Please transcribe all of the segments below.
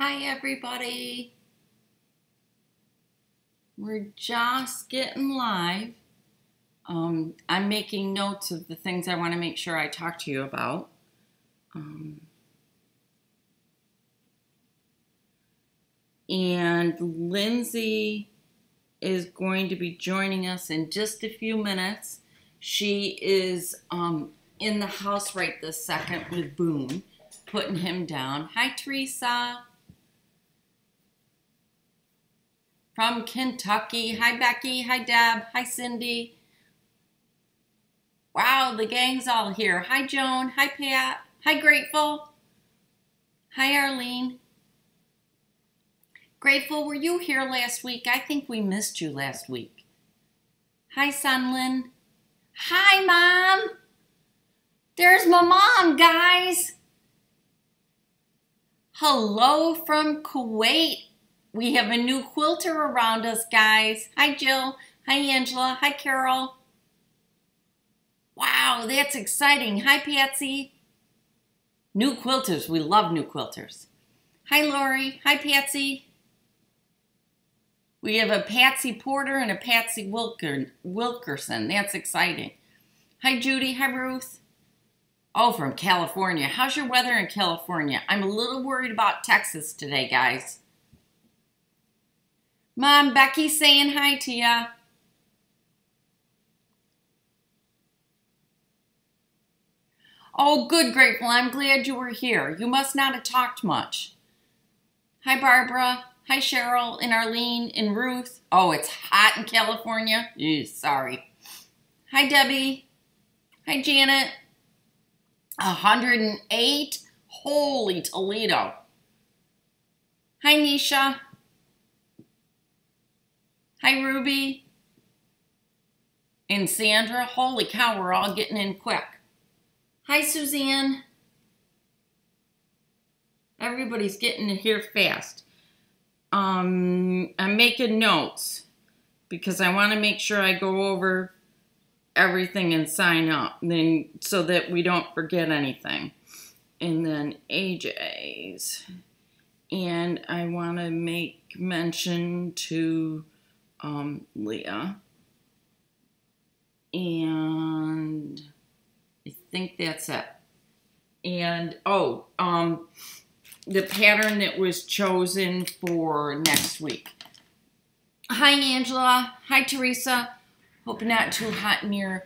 Hi everybody. We're just getting live. I'm making notes of the things I want to make sure I talk to you about. And Lindsay is going to be joining us in just a few minutes. She is in the house right this second with Boone, putting him down. Hi, Teresa. From Kentucky. Hi, Becky. Hi, Deb. Hi, Cindy. Wow, the gang's all here. Hi, Joan. Hi, Pat. Hi, Grateful. Hi, Arlene. Grateful, were you here last week? I think we missed you last week. Hi, Sunlin. Hi, Mom. There's my mom, guys. Hello from Kuwait. We have a new quilter around us, guys. Hi, Jill. Hi, Angela. Hi, Carol. Wow, that's exciting. Hi, Patsy. New quilters. We love new quilters. Hi, Lori. Hi, Patsy. We have a Patsy Porter and a Patsy Wilkerson. That's exciting. Hi, Judy. Hi, Ruth. Oh, from California. How's your weather in California? I'm a little worried about Texas today, guys. Mom, Becky's saying hi to ya. Oh, good, Grateful. I'm glad you were here. You must not have talked much. Hi, Barbara. Hi, Cheryl and Arlene and Ruth. Oh, it's hot in California? Ew, sorry. Hi, Debbie. Hi, Janet. 108? Holy Toledo. Hi, Nisha. Hi, Ruby. And Sandra. Holy cow, we're all getting in quick. Hi, Suzanne. Everybody's getting in here fast. I'm making notes because I want to make sure I go over everything and sign up then so that we don't forget anything. And then AJ's. And I want to make mention to Leah. And I think that's it. And, the pattern that was chosen for next week. Hi, Angela. Hi, Teresa. Hope not too hot in here.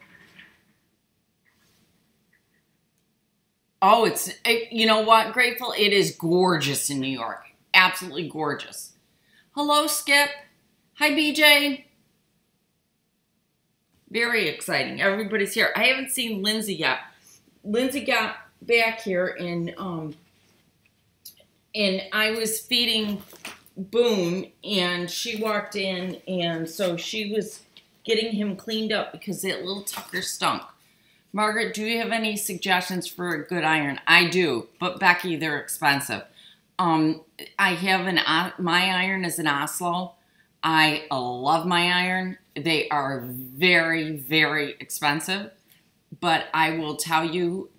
Oh, you know what, Grateful? It is gorgeous in New York. Absolutely gorgeous. Hello, Skip. Hi, BJ. Very exciting. Everybody's here. I haven't seen Lindsay yet. Lindsay got back here and I was feeding Boone and she walked in and so she was getting him cleaned up because that little Tucker stunk. Margaret, do you have any suggestions for a good iron? I do, but Becky, they're expensive. I have my iron is an Oslo. I love my iron. They are very, very expensive, but I will tell you,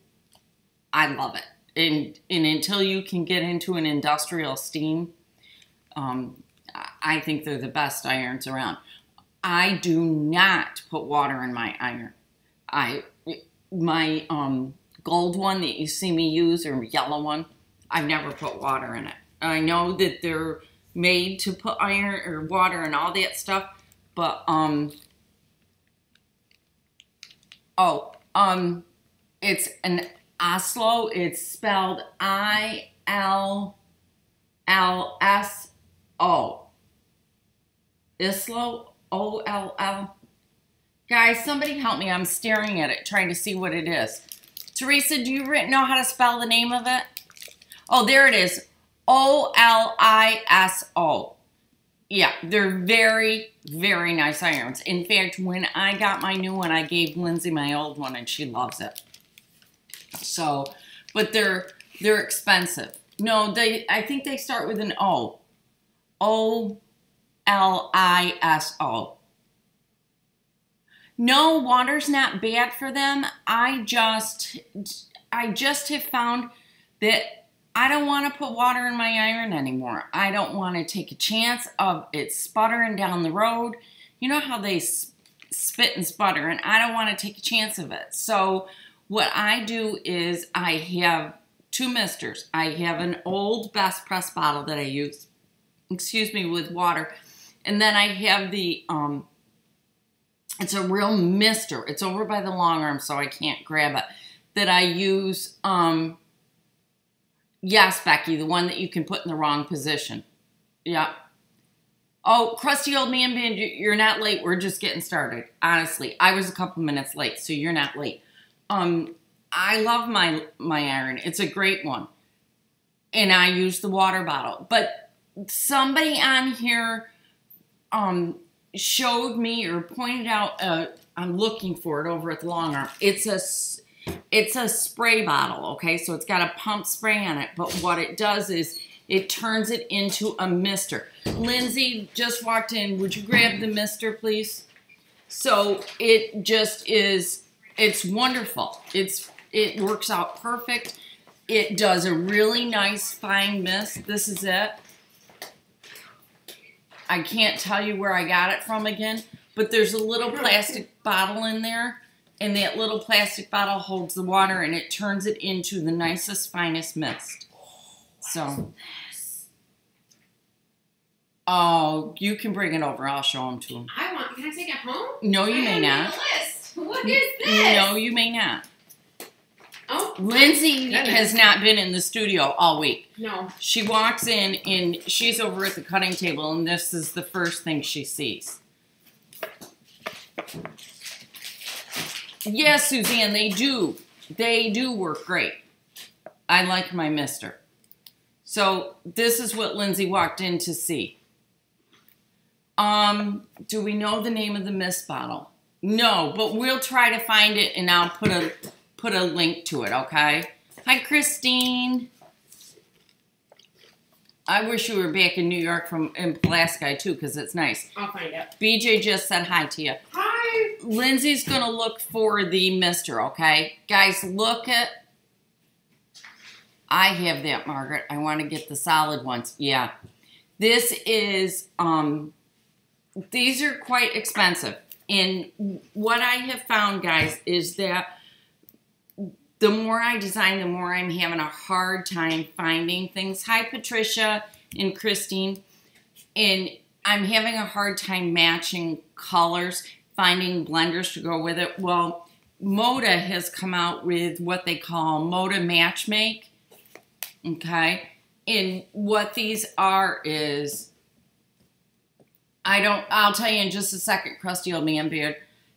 I love it. And until you can get into an industrial steam, I think they're the best irons around. I do not put water in my iron. My gold one that you see me use, or yellow one, I've never put water in it. I know that they're made to put iron or water and all that stuff, but it's an Oslo. It's spelled I-L-L-S-O. Islo, O-L-L. Guys, somebody help me. I'm staring at it, trying to see what it is. Teresa, do you know how to spell the name of it? Oh, there it is. O-L-I-S-O. Yeah, they're very, very nice irons. In fact, when I got my new one, I gave Lindsay my old one, and she loves it. So, but they're expensive. No, I think they start with an O. O-L-I-S-O. No, water's not bad for them. I just have found that I don't want to put water in my iron anymore. I don't want to take a chance of it sputtering down the road. You know how they spit and sputter, and I don't want to take a chance of it. So what I do is I have 2 misters. I have an old Best Press bottle that I use, with water. And then I have the, it's a real mister. It's over by the long arm, so I can't grab it. That I use, yes, Becky, the one that you can put in the wrong position. Yeah. Oh, crusty old man band, you're not late. We're just getting started. Honestly, I was a couple minutes late, so you're not late. I love my iron. It's a great one. And I use the water bottle. But somebody on here showed me or pointed out, I'm looking for it over at the long arm. It's a spray bottle, okay? So it's got a pump spray on it. But what it does is it turns it into a mister. Lindsay just walked in. Would you grab the mister, please? So it just is, it's wonderful. It works out perfect. It does a really nice fine mist. This is it. I can't tell you where I got it from again, but there's a little plastic bottle in there, and that little plastic bottle holds the water, and it turns it into the nicest, finest mist. So, oh, you can bring it over. I'll show them to him. Can I take it home? No, you may not. What is this? No, you may not. Oh, Lindsay has not been in the studio all week. No. She walks in and she's over at the cutting table, and this is the first thing she sees. Yes, Suzanne, they do. They do work great. I like my mister. So this is what Lindsay walked in to see. Do we know the name of the mist bottle? No, but we'll try to find it, and I'll put a link to it, okay? Hi, Christine. I wish you were back in New York in Pulaski, too, because it's nice. I'll find it. BJ just said hi to you. Hi. Lindsay's going to look for the mister, okay? Guys, look at... I have that, Margaret. I want to get the solid ones. Yeah. This is... these are quite expensive. And what I have found, guys, is that the more I design, the more I'm having a hard time finding things. Hi, Patricia and Christine. And I'm having a hard time matching colors, finding blenders to go with it. Well, Moda has come out with what they call Moda Matchmake. Okay? And what these are is... I'll tell you in just a second, crusty old man beard.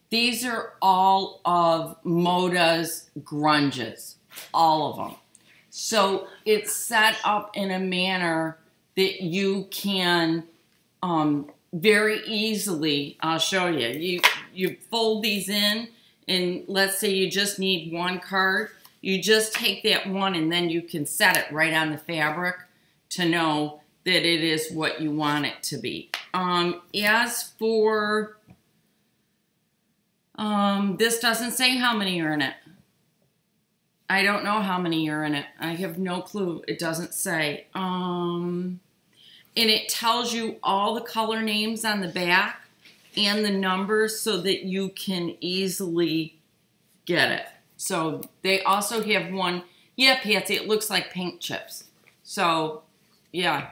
These are all of Moda's grunges. All of them. So it's set up in a manner that you can very easily, I'll show you. You fold these in, and let's say you just need one card. You just take that one, and then you can set it right on the fabric to know that it is what you want it to be. As for, this doesn't say how many are in it. I don't know how many are in it. I have no clue. It doesn't say. And it tells you all the color names on the back and the numbers so that you can easily get it. So they also have one. Yeah, Patsy, it looks like paint chips. So, yeah.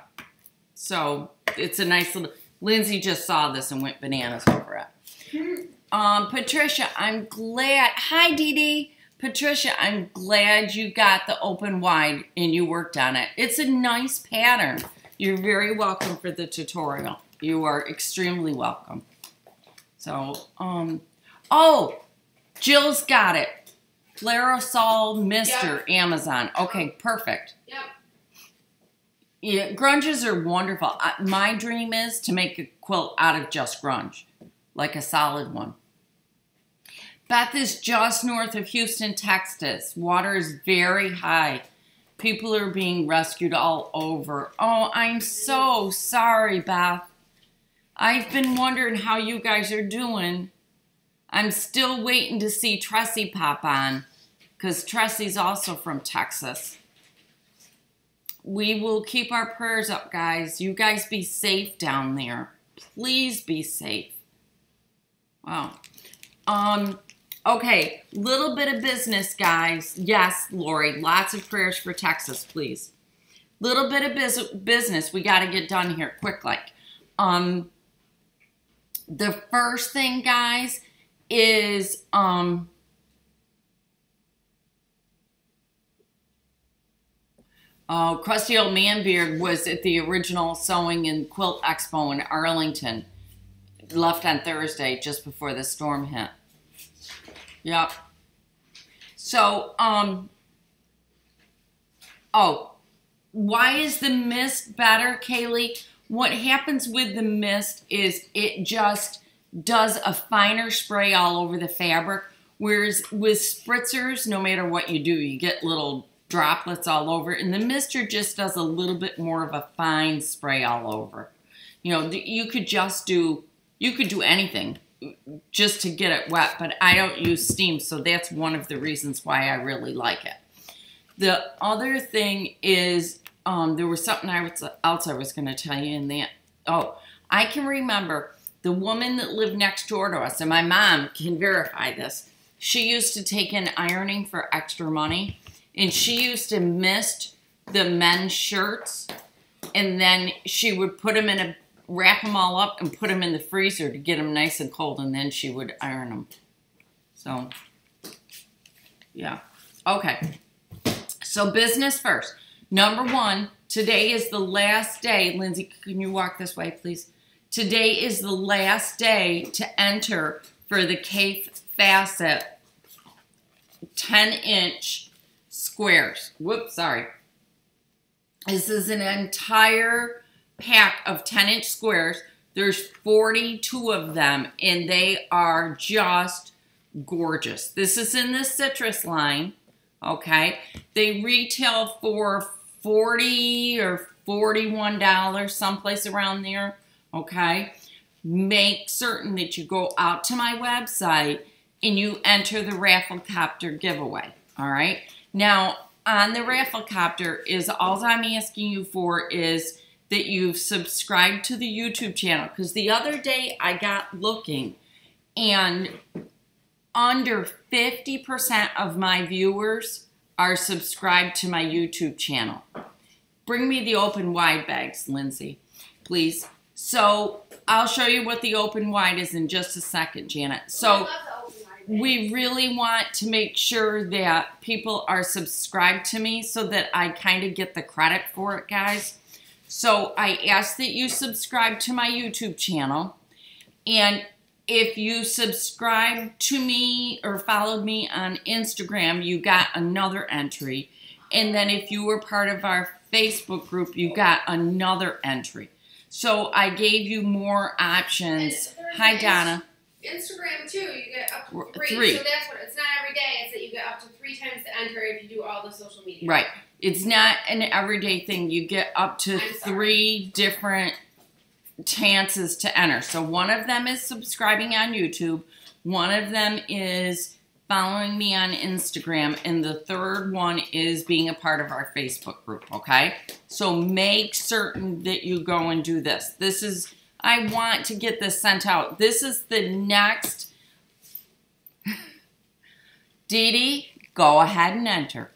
So it's a nice little... Lindsay just saw this and went bananas over it. Patricia, I'm glad... Hi, Dee Dee. Patricia, I'm glad you got the open wide and you worked on it. It's a nice pattern. You're very welcome for the tutorial. You are extremely welcome. So, oh, Jill's got it. Clarosol Mister, yep. Amazon. Okay, perfect. Yep. Yeah, grunges are wonderful. My dream is to make a quilt out of just grunge, like a solid one. Beth is just north of Houston, Texas. Water is very high. People are being rescued all over. Oh, I'm so sorry, Beth. I've been wondering how you guys are doing. I'm still waiting to see Tressie pop on, because Tressie's also from Texas. we will keep our prayers up, guys. You guys be safe down there. Please be safe. Wow. Okay, little bit of business, guys. Yes, Lori, lots of prayers for Texas, please. Little bit of business we got to get done here, quick like. The first thing, guys, is Crusty Old Man Beard was at the original Sewing and Quilt Expo in Arlington. Left on Thursday, just before the storm hit. Yep. So, oh, why is the mist better, Kaylee? What happens with the mist is it just does a finer spray all over the fabric, whereas with spritzers, no matter what you do, you get little droplets all over, and the mister just does a little bit more of a fine spray all over. You know, you could do anything just to get it wet, but I don't use steam, so that's one of the reasons why I really like it. The other thing is, there was something else I was going to tell you in that. Oh, I can remember the woman that lived next door to us, and my mom can verify this. She used to take in ironing for extra money, and she used to mist the men's shirts, and then she would put them wrap them all up and put them in the freezer to get them nice and cold, and then she would iron them. So, yeah. Okay. So business first. Number one, today is the last day. Lindsay, can you walk this way, please? Today is the last day to enter for the Cape Facet 10-inch squares. Whoops, sorry. This is an entire pack of 10-inch squares. There's 42 of them, and they are just gorgeous. This is in the citrus line, okay? They retail for $40 or $41, someplace around there, okay? Make certain that you go out to my website and you enter the Rafflecopter giveaway, all right? Now, on the Rafflecopter is all I'm asking you for is that you've subscribed to the YouTube channel, because the other day I got looking and under 50% of my viewers are subscribed to my YouTube channel. Bring me the open wide bags, Lindsay, please. So I'll show you what the open wide is in just a second, Janet. So we really want to make sure that people are subscribed to me so that I kind of get the credit for it, guys. So I ask that you subscribe to my YouTube channel. And if you subscribe to me or followed me on Instagram, you got another entry. And then if you were part of our Facebook group, you got another entry. So I gave you more options. Hi, Donna. Instagram too, you get up to three. So that's what it's not every day. It's that you get up to 3 times the enter if you do all the social media. Right. It's not an everyday thing. You get up to 3 different chances to enter. So one of them is subscribing on YouTube. One of them is following me on Instagram. And the third one is being a part of our Facebook group. Okay. So make certain that you go and do this. This is, I want to get this sent out. This is the next. Dee Dee, go ahead and enter.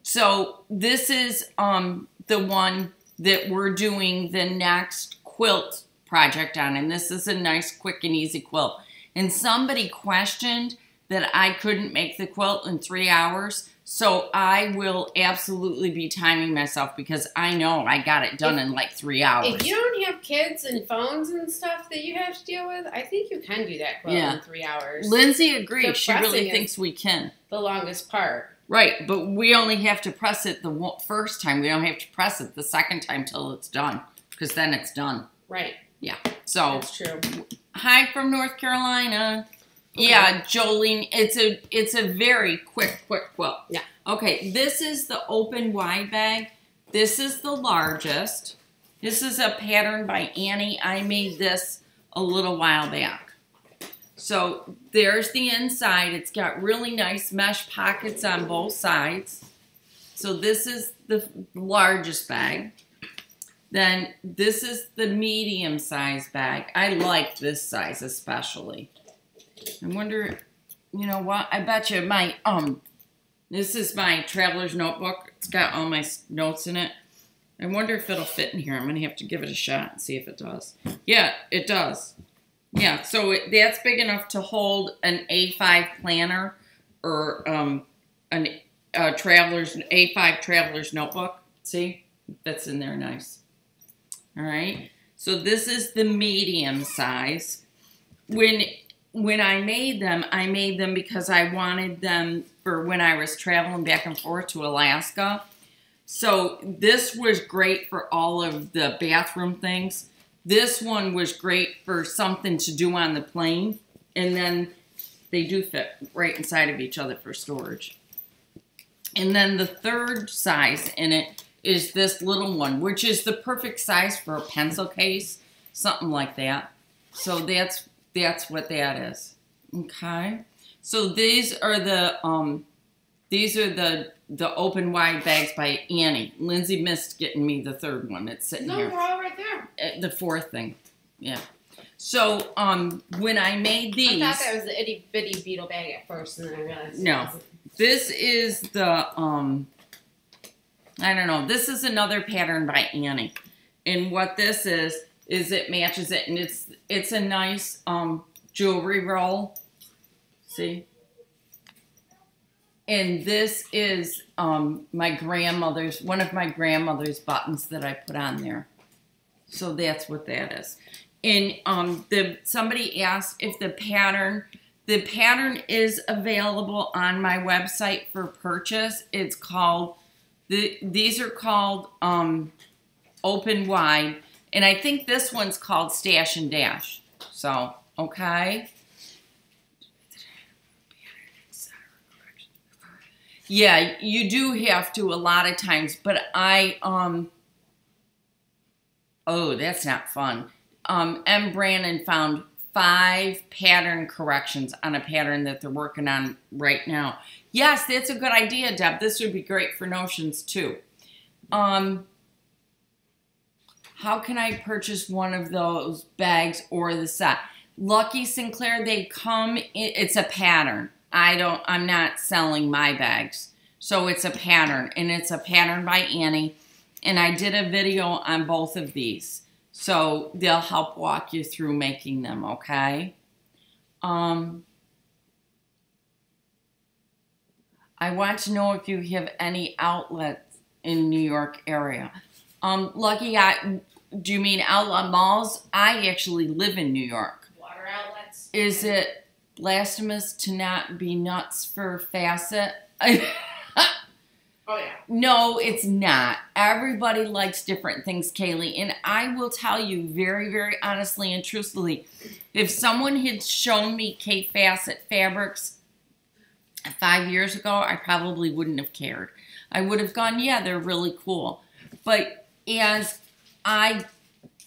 So this is the one that we're doing the next quilt project on. And this is a nice, quick, and easy quilt. And somebody questioned that I couldn't make the quilt in 3 hours. So I will absolutely be timing myself because I know I got it done in like 3 hours. If you don't have kids and phones and stuff that you have to deal with, I think you can do that quilt in 3 hours. Lindsay agrees. She really thinks we can. The longest part. Right, but we only have to press it the first time. We don't have to press it the second time till it's done, because then it's done. Right. Yeah. So that's true. Hi from North Carolina. Okay. Yeah, Jolene. It's a very quick quilt. Yeah. Okay, this is the open wide bag. This is the largest. This is a pattern by Annie. I made this a little while back. So there's the inside. It's got really nice mesh pockets on both sides. So this is the largest bag. Then this is the medium size bag. I like this size especially. I wonder, you know what? I bet you my, this is my traveler's notebook. It's got all my notes in it. I wonder if it'll fit in here. I'm going to have to give it a shot and see if it does. Yeah, it does. Yeah, so that's big enough to hold an A5 planner or a A5 traveler's notebook. See? Fits in there nice. All right. So this is the medium size. When I made them because I wanted them for when I was traveling back and forth to Alaska. So this was great for all of the bathroom things. This one was great for something to do on the plane. And then they do fit right inside of each other for storage. And then the third size in it is this little one, which is the perfect size for a pencil case, something like that. So that's what that is. Okay. So these are the open wide bags by Annie. Lindsay missed getting me the third one. It's sitting here. No, we're all right there. The fourth thing. Yeah. So when I made these, I thought that was the itty bitty beetle bag at first, and then I realized no. This is the I don't know. This is another pattern by Annie, and what this is it matches it, and it's a nice jewelry roll. See. And this is one of my grandmother's buttons that I put on there. So that's what that is. And somebody asked if the pattern is available on my website for purchase. It's called, these are called open wide. And I think this one's called Stash and Dash. So, okay. Yeah, you do have to a lot of times, but oh, that's not fun. M. Brannon found 5 pattern corrections on a pattern that they're working on right now. Yes, that's a good idea, Deb. This would be great for notions too. How can I purchase one of those bags or the set? Lucky Sinclair, they come, it's a pattern. I'm not selling my bags. So it's a pattern, and it's a pattern by Annie. And I did a video on both of these. So they'll help walk you through making them, okay? I want to know if you have any outlets in New York area. Lucky, do you mean outlet malls? I actually live in New York. Water outlets. Is it blasphemous to not be nuts for facet? Oh, yeah. No, it's not. Everybody likes different things, Kaylee. And I will tell you very, very honestly and truthfully, if someone had shown me Kate Facet fabrics 5 years ago, I probably wouldn't have cared. I would have gone, yeah, they're really cool. But as I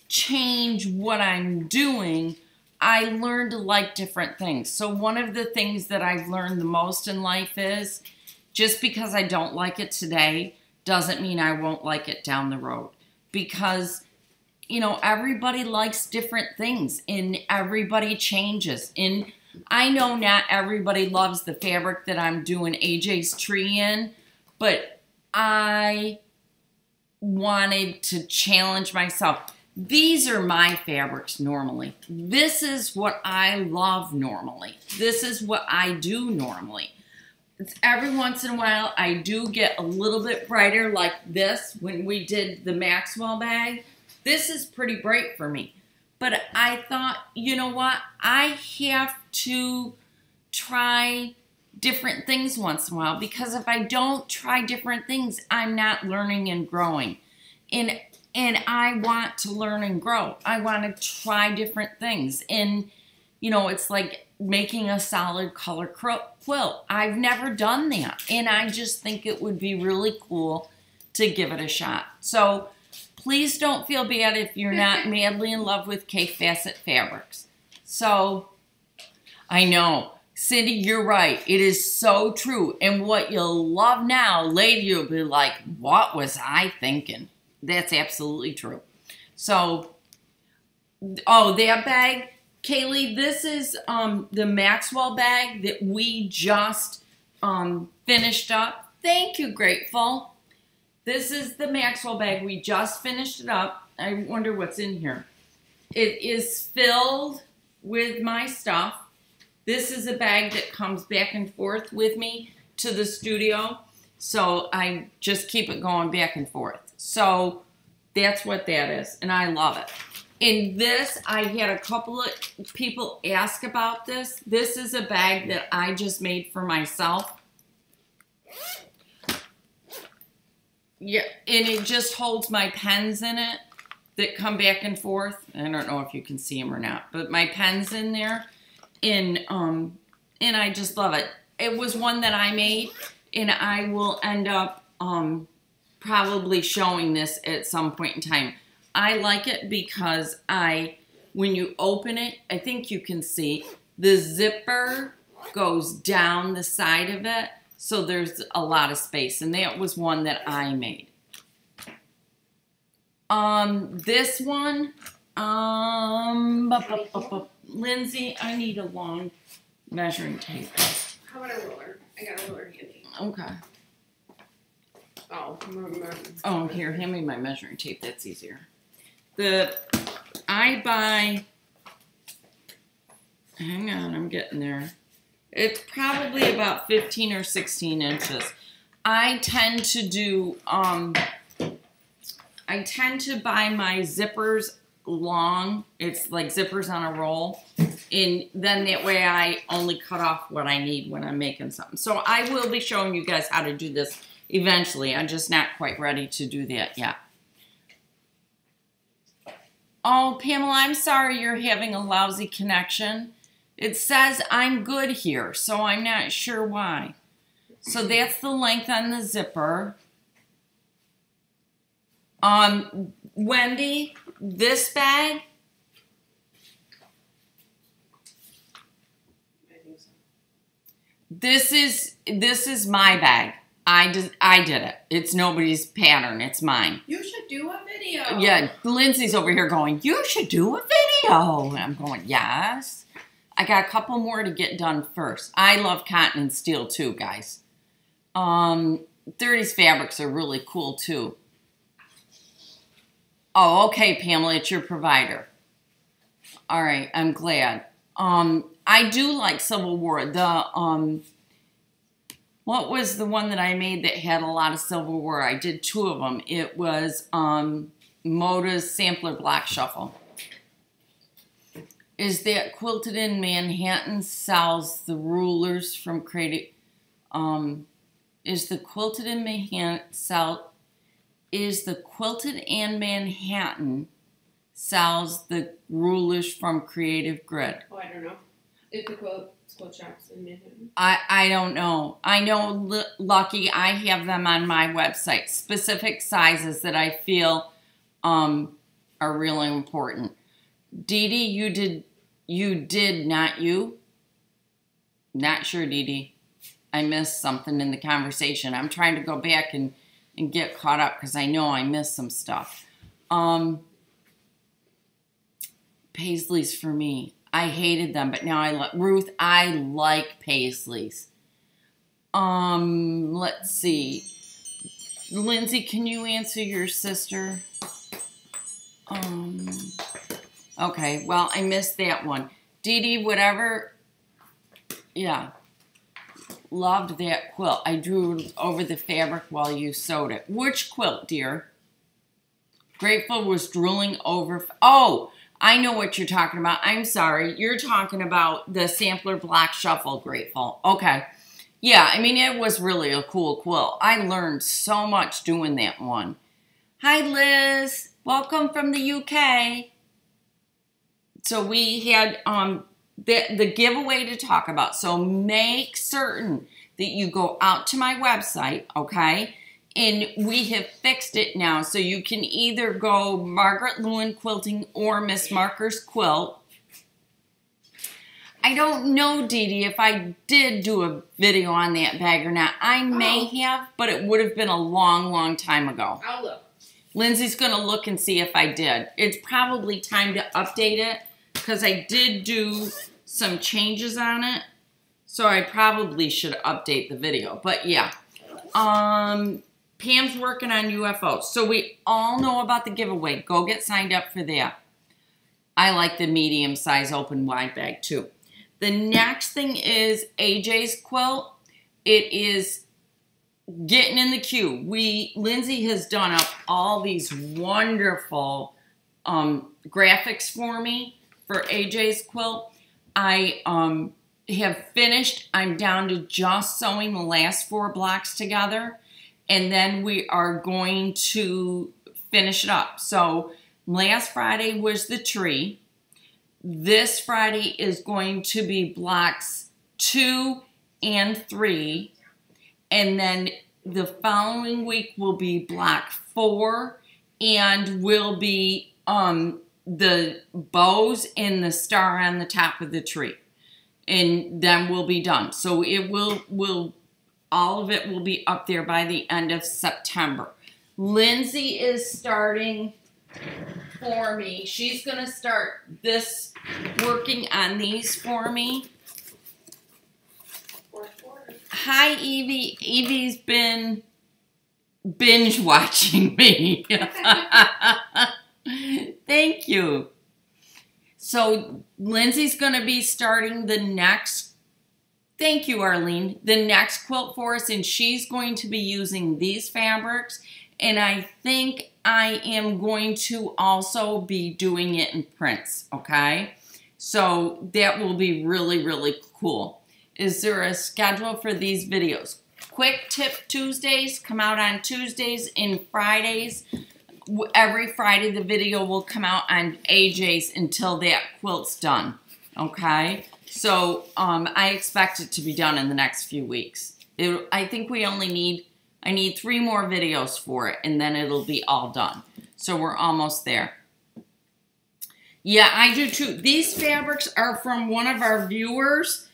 change what I'm doing, I learned to like different things. So one of the things that I've learned the most in life is just because I don't like it today doesn't mean I won't like it down the road. Because, you know, everybody likes different things and everybody changes. And I know not everybody loves the fabric that I'm doing AJ's tree in, but I wanted to challenge myself. These are my fabrics normally. This is what I love normally. This is what I do normally. It's every once in a while I do get a little bit brighter like this when we did the Maxwell bag. This is pretty bright for me. But I thought, you know what? I have to try different things once in a while, because if I don't try different things, I'm not learning and growing. And I want to learn and grow. I want to try different things. And, you know, it's like making a solid color quilt. I've never done that. And I just think it would be really cool to give it a shot. So please don't feel bad if you're not madly in love with Kate Facet fabrics. So I know. Cindy, you're right. It is so true. And what you'll love now, later you'll be like, what was I thinking? That's absolutely true. So, oh, that bag, Kaylee, this is the Maxwell bag that we just finished up. Thank you, Grateful. This is the Maxwell bag. We just finished it up. I wonder what's in here. It is filled with my stuff. This is a bag that comes back and forth with me to the studio. So I just keep it going back and forth. So that's what that is. And I love it. In this, I had a couple of people ask about this. This is a bag that I just made for myself. Yeah, and it just holds my pens in it that come back and forth. I don't know if you can see them or not, but my pen's in there. And I just love it. It was one that I made, and I will end up probably showing this at some point in time. I like it because when you open it, I think you can see the zipper goes down the side of it, so there's a lot of space, and that was one that I made. This one, Lindsay, I need a long measuring tape. How about a ruler? I got a ruler handy. Okay. Oh, here, hand me my measuring tape. That's easier. I buy, hang on, I'm getting there. It's probably about 15 or 16 inches. I tend to do, I tend to buy my zippers long. It's like zippers on a roll. And then that way I only cut off what I need when I'm making something. So I will be showing you guys how to do this eventually. I'm just not quite ready to do that yet. Oh, Pamela, I'm sorry you're having a lousy connection. It says I'm good here, so I'm not sure why. So that's the length on the zipper. Wendy, this bag, this is my bag. I did it. It's nobody's pattern. It's mine. You should do a video. Yeah, Lindsay's over here going, you should do a video. And I'm going, yes. I got a couple more to get done first. I love cotton and steel too, guys. 30s fabrics are really cool too. Oh, okay, Pamela, it's your provider. All right, I'm glad. I do like Civil War. What was the one that I made that had a lot of Civil War? I did two of them. It was Moda's Sampler Block Shuffle. Is that Quilted in Manhattan sells the rulers from Creative? Is the Quilted in Manhattan sells the rulers from Creative Grid? Oh, I don't know. If the quilt shops in Manhattan. I don't know. I know, Lucky, I have them on my website. Specific sizes that I feel are really important. Dee Dee, you did, not you? Not sure, Dee Dee. I missed something in the conversation. I'm trying to go back and get caught up because I know I missed some stuff. Paisleys for me. I hated them, but now I like Ruth. I like Paisleys. Let's see. Lindsay, can you answer your sister? Okay, well, I missed that one. Dee Dee, whatever. Yeah. Loved that quilt. I drew over the fabric while you sewed it. Which quilt, dear? Grateful was drooling over. Oh, I know what you're talking about. I'm sorry. You're talking about the Sampler Block Shuffle, Grateful. Okay. Yeah, I mean, it was really a cool quilt. I learned so much doing that one. Hi, Liz. Welcome from the UK. So we had the giveaway to talk about. So make certain that you go out to my website, okay? And we have fixed it now. So you can either go Margaret Leuwen Quilting or Miss Marker's Quilt. I don't know, Dee Dee, if I did do a video on that bag or not. I may have, but it would have been a long, long time ago. I'll look. Lindsay's going to look and see if I did. It's probably time to update it because I did do some changes on it. So I probably should update the video. But yeah. Pam's working on UFOs. So we all know about the giveaway. Go get signed up for that. I like the medium size open wide bag too. The next thing is AJ's quilt. It is getting in the queue. Lindsay has done up all these wonderful graphics for me for AJ's quilt. I have finished. I'm down to just sewing the last 4 blocks together. And then we are going to finish it up. So last Friday was the tree. This Friday is going to be blocks 2 and 3. And then the following week will be block 4 and will be the bows and the star on the top of the tree. And then we'll be done. So it will all of it will be up there by the end of September. Lindsay is starting for me. She's going to start working on these for me. Hi, Evie. Evie's been binge watching me. Thank you. So Lindsay's going to be starting the next, thank you, Arlene, the next quilt for us, and she's going to be using these fabrics, and I think I am going to also be doing it in prints, okay? So that will be really, really cool. Is there a schedule for these videos? Quick Tip Tuesdays come out on Tuesdays and Fridays. Every Friday the video will come out on AJ's until that quilt's done, okay? So I expect it to be done in the next few weeks. I think I need 3 more videos for it, and then it'll be all done. So we're almost there. Yeah, I do too. These fabrics are from one of our viewers.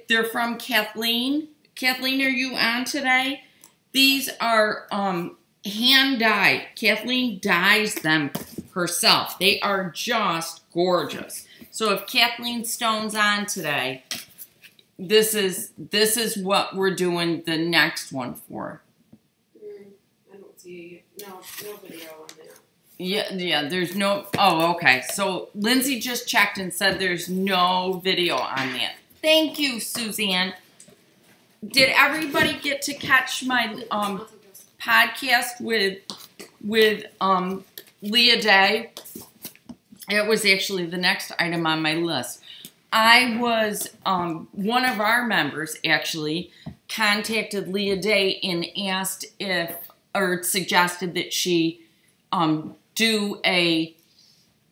They're from Kathleen. Kathleen, are you on today? These are hand dyed. Kathleen dyes them herself. They are just gorgeous. So if Kathleen Stone's on today, this is what we're doing the next one for. I don't see no video on that. Yeah, there's no, oh, okay. So Lindsay just checked and said there's no video on that. Thank you, Suzanne. Did everybody get to catch my podcast with Leah Day? It was actually the next item on my list. I was, one of our members actually contacted Leah Day and asked or suggested that she do a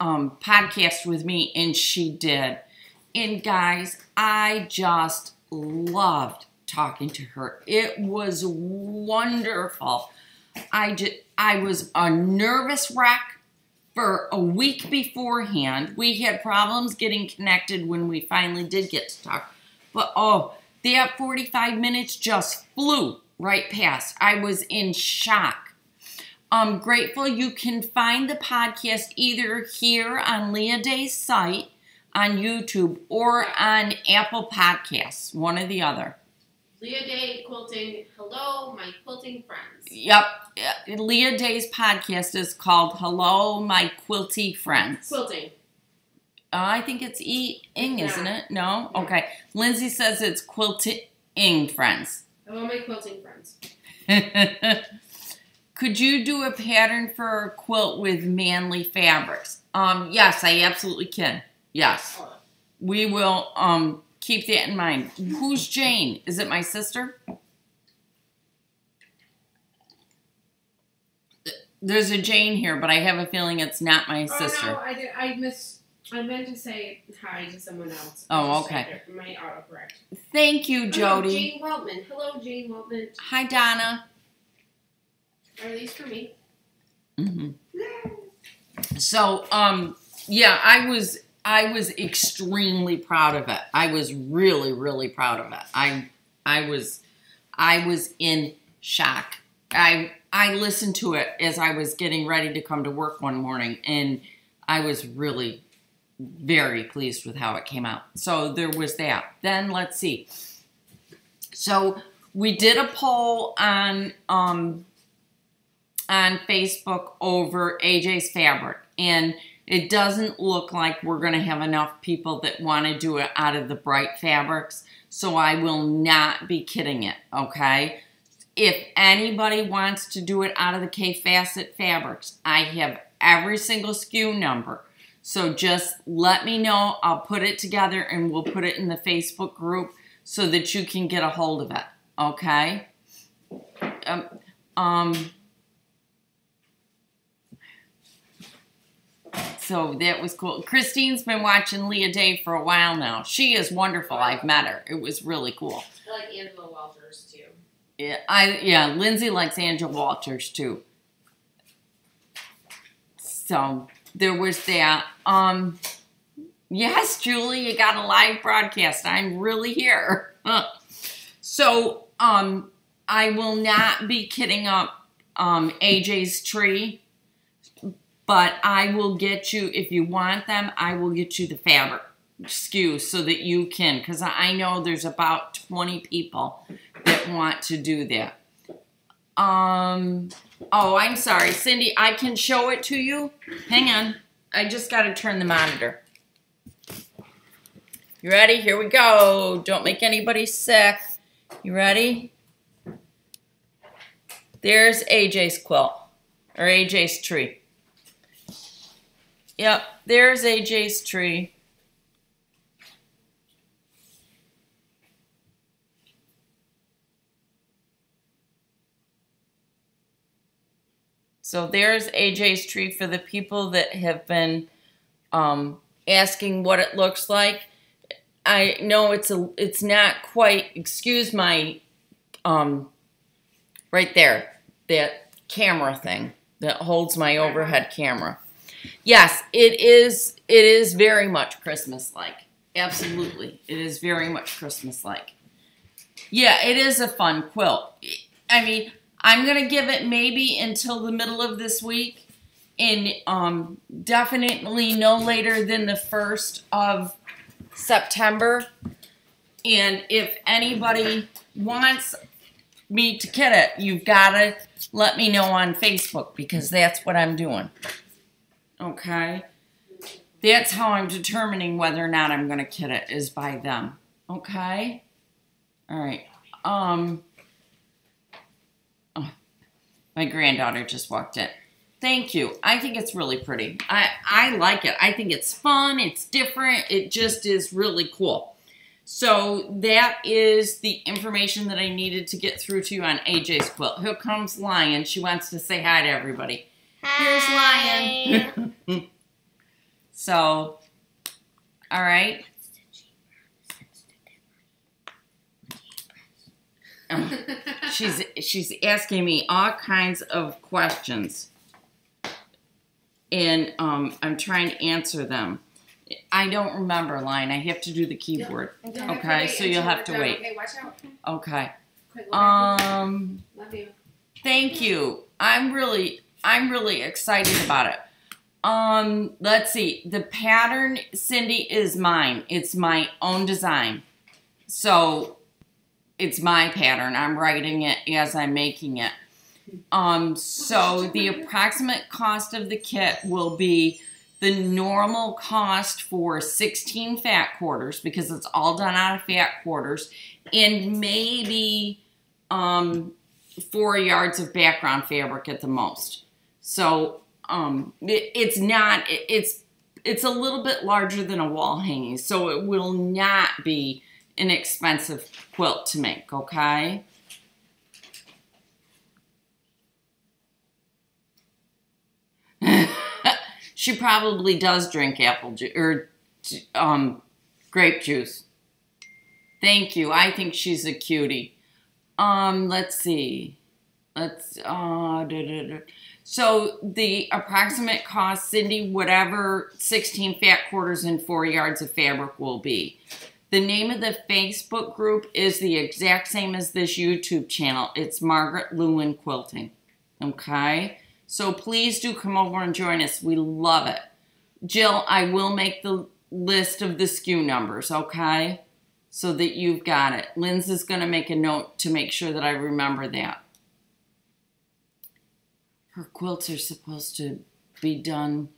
podcast with me, and she did. And guys, I just loved talking to her. It was wonderful. I was a nervous wreck for a week beforehand. We had problems getting connected when we finally did get to talk. But oh, that 45 minutes just flew right past. I was in shock. I'm grateful you can find the podcast either here on Leah Day's site on YouTube or on Apple Podcasts, one or the other. Leah Day Quilting, hello, my quilting friends. Yep. Leah Day's podcast is called Hello, My Quilty Friends. Quilting. I think it's ing, isn't it? No? Okay. Lindsay says it's quilting friends. Hello, my quilting friends. Could you do a pattern for a quilt with manly fabrics? Yes, I absolutely can. Yes. We will keep that in mind. Who's Jane? Is it my sister? There's a Jane here, but I have a feeling it's not my sister. No, I meant to say hi to someone else. Oh, okay. My autocorrect. Thank you, Jody. Jane Weltman. Hello, Jane Weltman. Hi, Donna. Are these for me? Mm-hmm. So, yeah, I was I was extremely proud of it. I was really, really proud of it. I was in shock. I listened to it as I was getting ready to come to work one morning, and I was really very pleased with how it came out. So there was that. Then let's see. So we did a poll on Facebook over AJ's fabric, and it doesn't look like we're going to have enough people that want to do it out of the bright fabrics, so I will not be kitting it, okay? If anybody wants to do it out of the K-Facet fabrics, I have every single SKU number. So just let me know. I'll put it together and we'll put it in the Facebook group so that you can get a hold of it, okay? So that was cool. Christine's been watching Leah Day for a while now. She is wonderful. I've met her. It was really cool. I like Angela Walters too. Yeah, Lindsay likes Angela Walters too. So there was that. Yes, Julie, you got a live broadcast. I'm really here. So I will not be kitting up AJ's tree. But I will get you, if you want them, I will get you the fabric SKU so that you can, because I know there's about 20 people that want to do that. Oh, I'm sorry, Cindy, I can show it to you. Hang on, I just got to turn the monitor. You ready? Here we go. Don't make anybody sick. You ready? There's AJ's quilt, or AJ's tree. Yep, there's AJ's tree. So there's AJ's tree for the people that have been asking what it looks like. I know it's not quite, excuse my, right there, that camera thing that holds my overhead camera. Yes, it is very much Christmas-like. Absolutely. It is very much Christmas-like. Yeah, it is a fun quilt. I mean, I'm going to give it maybe until the middle of this week, and definitely no later than the 1st of September. And if anybody wants me to kit it, you've got to let me know on Facebook, because that's what I'm doing. Okay, that's how I'm determining whether or not I'm going to kit it, is by them. Okay, all right. Oh, my granddaughter just walked in. Thank you. I think it's really pretty. I like it. I think it's fun. It's different. It just is really cool. So that is the information that I needed to get through to you on AJ's quilt. Here comes Lion. She wants to say hi to everybody. Hi. Here's Lion. So, all right. She's asking me all kinds of questions, and I'm trying to answer them. I don't remember, Lion. I have to do the keyboard. Okay, so you'll have to wait. Okay, watch out. Okay. Love you. Thank you. I'm really excited about it. Let's see. The pattern, Cindy, is mine. It's my own design. So it's my pattern. I'm writing it as I'm making it. So the approximate cost of the kit will be the normal cost for 16 fat quarters, because it's all done out of fat quarters, and maybe 4 yards of background fabric at the most. So it's a little bit larger than a wall hanging, so it will not be an expensive quilt to make, okay? She probably does drink apple juice or grape juice. Thank you. I think she's a cutie. Let's see. So the approximate cost, Cindy, whatever 16 fat quarters and 4 yards of fabric will be. The name of the Facebook group is the exact same as this YouTube channel. It's Margaret Leuwen Quilting. Okay? So please do come over and join us. We love it. Jill, I will make the list of the SKU numbers, okay? So that you've got it. Lynn's is going to make a note to make sure that I remember that. Her quilts are supposed to be done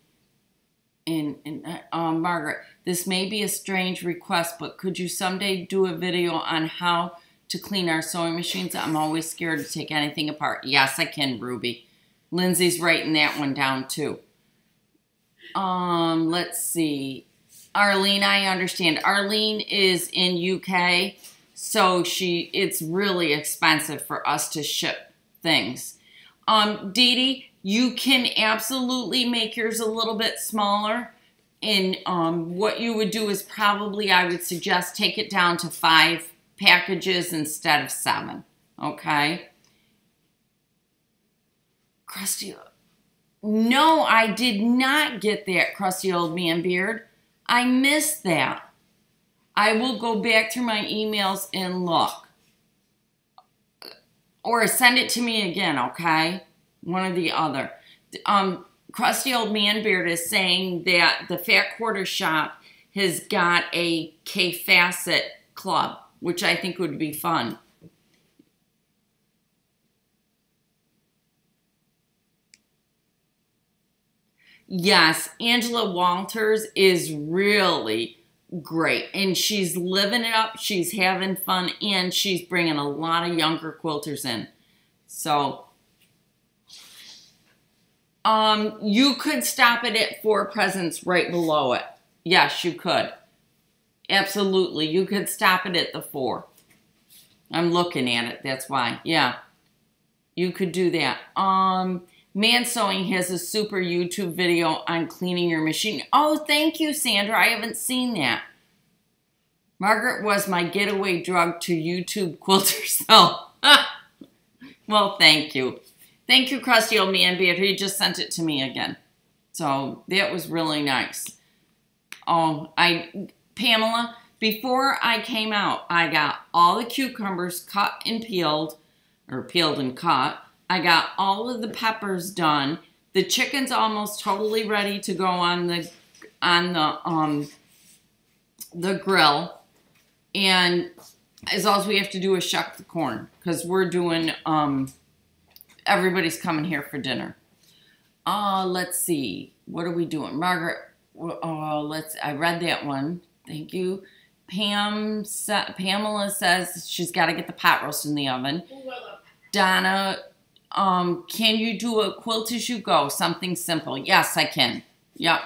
Margaret, this may be a strange request, but could you someday do a video on how to clean our sewing machines? I'm always scared to take anything apart. Yes, I can, Ruby. Lindsay's writing that one down too. Let's see. Arlene, I understand. Arlene is in UK, so it's really expensive for us to ship things. Dee Dee, you can absolutely make yours a little bit smaller. And what you would do is probably, I would suggest, take it down to 5 packages instead of 7. Okay? Crusty. No, I did not get that, Crusty Old Man Beard. I missed that. I will go back through my emails and look. Or send it to me again, okay? One or the other. Crusty Old Man Beard is saying that the Fat Quarter Shop has got a K-Facet club, which I think would be fun. Yes, Angela Walters is really great, and she's living it up, she's having fun, and she's bringing a lot of younger quilters in. So, you could stop it at 4 presents right below it. Yes, you could. Absolutely, you could stop it at the 4. I'm looking at it, that's why. Yeah, you could do that. Man Sewing has a super YouTube video on cleaning your machine. Oh, thank you, Sandra. I haven't seen that. Margaret was my getaway drug to YouTube quilters, though. Well, thank you. Thank you, Crusty Old Man Beard. He just sent it to me again. So that was really nice. Oh, Pamela, before I came out, I got all the cucumbers cut and peeled, or peeled and cut. I got all of the peppers done. The chicken's almost totally ready to go on the grill. And as all we have to do is shuck the corn, because we're doing, everybody's coming here for dinner. Let's see. What are we doing? Margaret, I read that one. Thank you. Pamela says she's got to get the pot roast in the oven. Ooh, Donna, can you do a quilt as you go? Something simple. Yes, I can. Yep.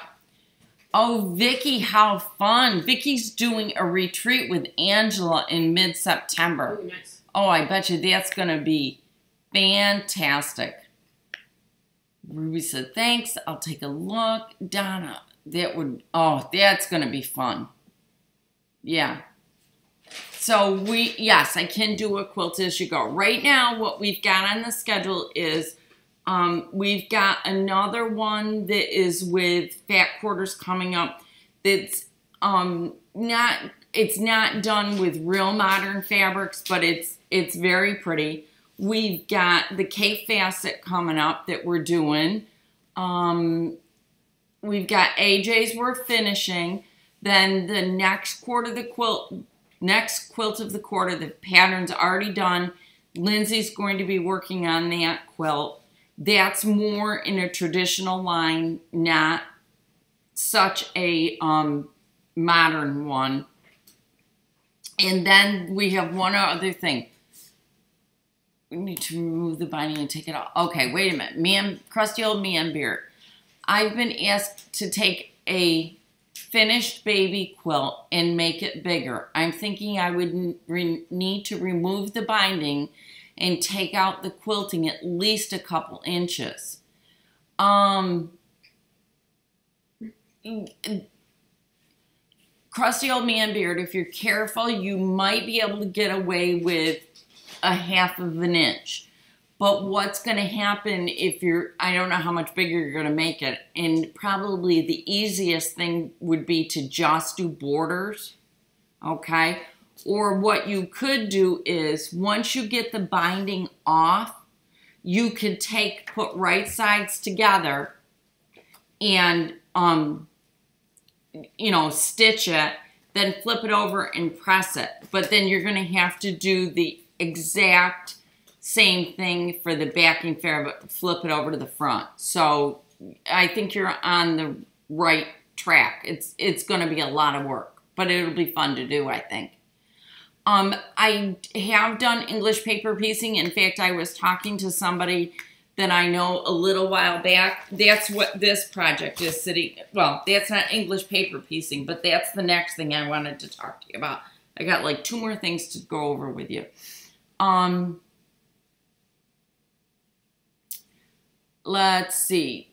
Oh, Vicky, how fun. Vicky's doing a retreat with Angela in mid-September. Oh, nice. Oh, I bet you that's going to be fantastic. Ruby said, thanks. I'll take a look. Donna, that's going to be fun. Yeah. So yes, I can do a quilt as you go. Right now, what we've got on the schedule is we've got another one that is with Fat Quarters coming up. That's it's not done with real modern fabrics, but it's very pretty. We've got the K-Facet coming up that we're doing. We've got AJ's we're finishing. Then the next quilt of the quarter, the pattern's already done. Lindsay's going to be working on that quilt. That's more in a traditional line, not such a modern one. And then we have one other thing. We need to remove the binding and take it off. Okay, wait a minute. Crusty Old Man Beard. I've been asked to take a finished baby quilt and make it bigger. I'm thinking I would need to remove the binding and take out the quilting at least a couple inches. Crusty Old Man Beard, if you're careful, you might be able to get away with a 1/2 of an inch. But what's going to happen if I don't know how much bigger you're going to make it. And probably the easiest thing would be to just do borders. Okay. Or what you could do is once you get the binding off, you could put right sides together and, stitch it, then flip it over and press it. But then you're going to have to do the exact same thing for the backing fair, but flip it over to the front. So I think you're on the right track. It's going to be a lot of work, but it'll be fun to do, I think. I have done English paper piecing. In fact, I was talking to somebody that I know a little while back. That's what this project is sitting. Well, that's not English paper piecing, but that's the next thing I wanted to talk to you about. I got like 2 more things to go over with you. Let's see.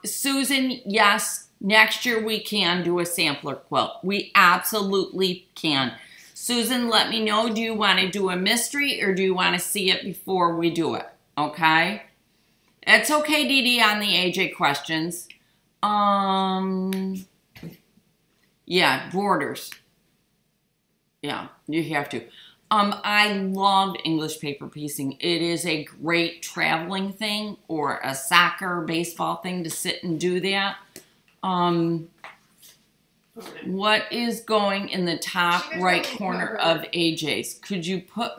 Susan, yes, next year we can do a sampler quilt. We absolutely can. Susan, let me know, do you want to do a mystery or do you want to see it before we do it? Okay? It's okay, Dee Dee, on the AJ questions. Yeah, borders. Yeah, you have to. I love English paper piecing. It is a great traveling thing or a soccer, baseball thing to sit and do that. What is going in the top right corner of AJ's? Could you put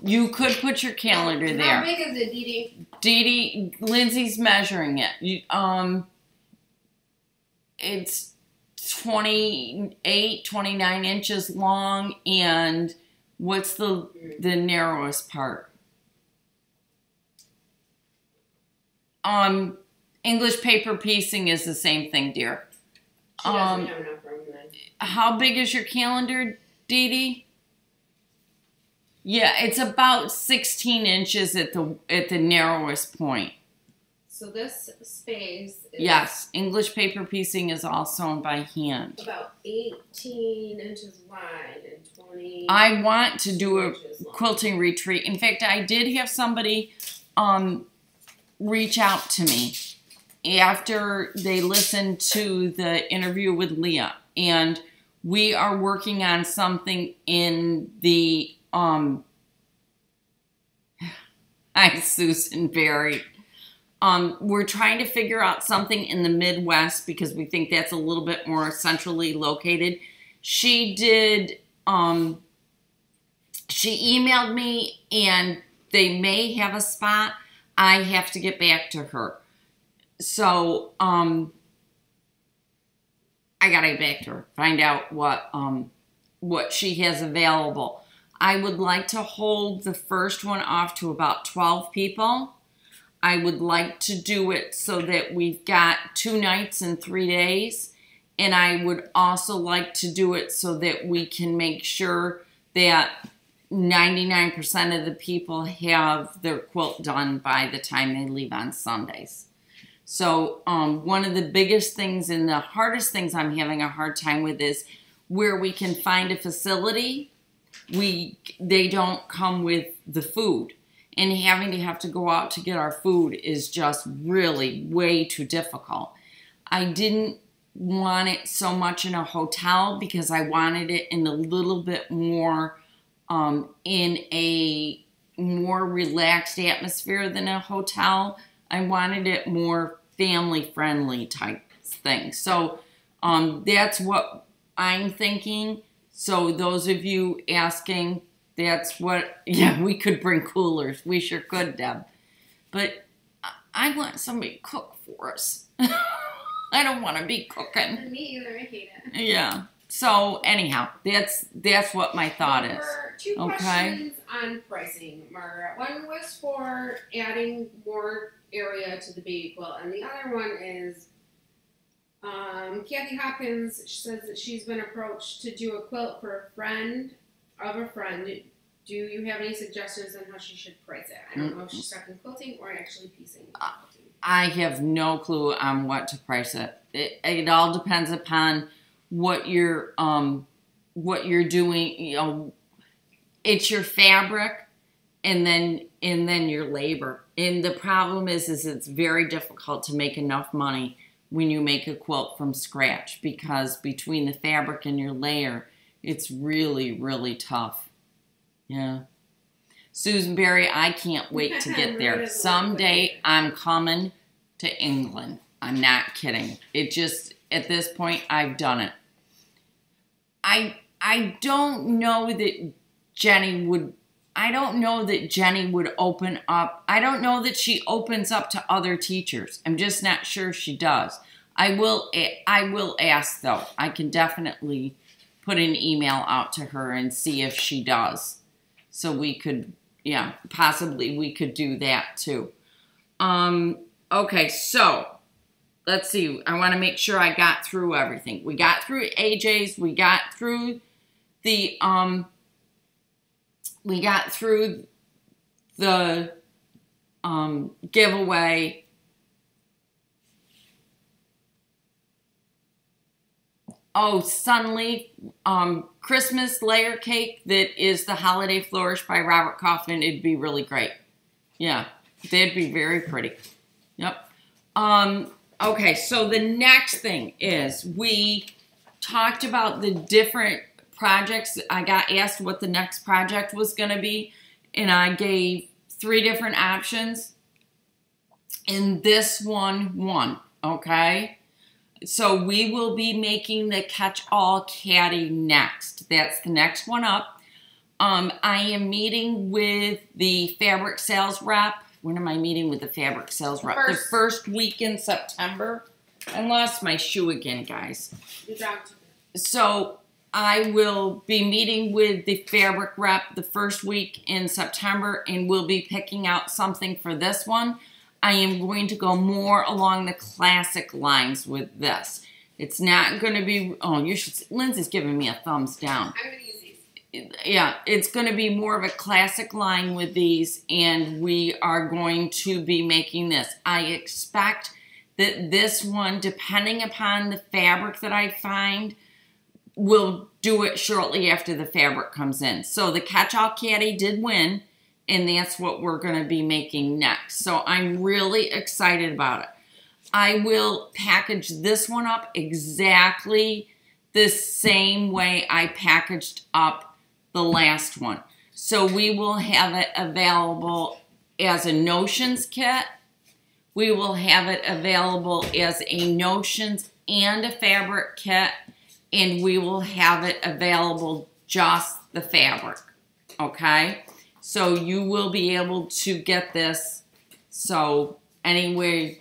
you could put your calendar there. How big is it, Dee Dee? Dee Dee, Lindsay's measuring it. It's 28, 29 inches long, and what's the narrowest part? English paper piecing is the same thing, dear. She doesn't have enough room then. How big is your calendar, Dee Dee? Yeah, it's about 16 inches at the narrowest point. So this space is... Yes, English paper piecing is all sewn by hand. About 18 inches wide and 20... I want to do a quilting retreat. In fact, I did have somebody reach out to me after they listened to the interview with Leah. And we are working on something in the... Hi, Susan Berry. We're trying to figure out something in the Midwest because we think that's a little bit more centrally located. She did, she emailed me and they may have a spot. I have to get back to her. So, I gotta get back to her, find out what she has available. I would like to hold the first one off to about 12 people. I would like to do it so that we've got 2 nights and 3 days. And I would also like to do it so that we can make sure that 99% of the people have their quilt done by the time they leave on Sundays. So one of the biggest things and the hardest things I'm having a hard time with is where we can find a facility. They don't come with the food. And having to go out to get our food is just really way too difficult. I didn't want it so much in a hotel because I wanted it in a little bit more, in a more relaxed atmosphere than a hotel. I wanted it more family-friendly type thing. So that's what I'm thinking. So those of you asking, that's what, yeah, we could bring coolers. We sure could, Deb. But I want somebody to cook for us. I don't want to be cooking. Me either, I hate it. Yeah. So anyhow, that's what my thought is. There were 2 questions on pricing, Margaret. One was for adding more area to the baby quilt, and the other one is Kathy Hopkins says that she's been approached to do a quilt for a friend of a friend. Do you have any suggestions on how she should price it? I don't know if she's talking quilting or actually piecing. I have no clue on what to price it. It all depends upon what you're doing. You know, it's your fabric, and then your labor. And the problem is it's very difficult to make enough money when you make a quilt from scratch, because between the fabric and your layer, it's really, really tough. Yeah. Susan Berry, I can't wait to get there. Someday I'm coming to England. I'm not kidding. It just, at this point, I've done it. I don't know that Jenny would open up. I don't know that she opens up to other teachers. I'm just not sure she does. I will ask, though. I can definitely put an email out to her and see if she does. So we could, yeah, possibly we could do that too. Okay, so let's see. I want to make sure I got through everything. We got through AJ's. We got through the giveaway. Oh, Sunleaf Christmas layer cake that is the Holiday Flourish by Robert Kaufman. It'd be really great. Yeah, they'd be very pretty. Yep. Okay, so the next thing is we talked about the different projects. I got asked what the next project was going to be, and I gave 3 different options. And this one won, okay? So we will be making the catch-all caddy next. That's the next one up. I am meeting with the fabric sales rep. When am I meeting with the fabric sales rep? The first week in September. I lost my shoe again, guys. So I will be meeting with the fabric rep the first week in September, and we'll be picking out something for this one. I am going to go more along the classic lines with this. It's not going to be, oh, you should, Lindsay's giving me a thumbs down. I'm going to use these. Yeah, it's going to be more of a classic line with these, and we are going to be making this. I expect that this one, depending upon the fabric that I find, will do it shortly after the fabric comes in. So the catch-all caddy did win, and that's what we're going to be making next. So I'm really excited about it. I will package this one up exactly the same way I packaged up the last one. So we will have it available as a notions kit. We will have it available as a notions and a fabric kit. And we will have it available just the fabric. Okay? So you will be able to get this, so anywhere,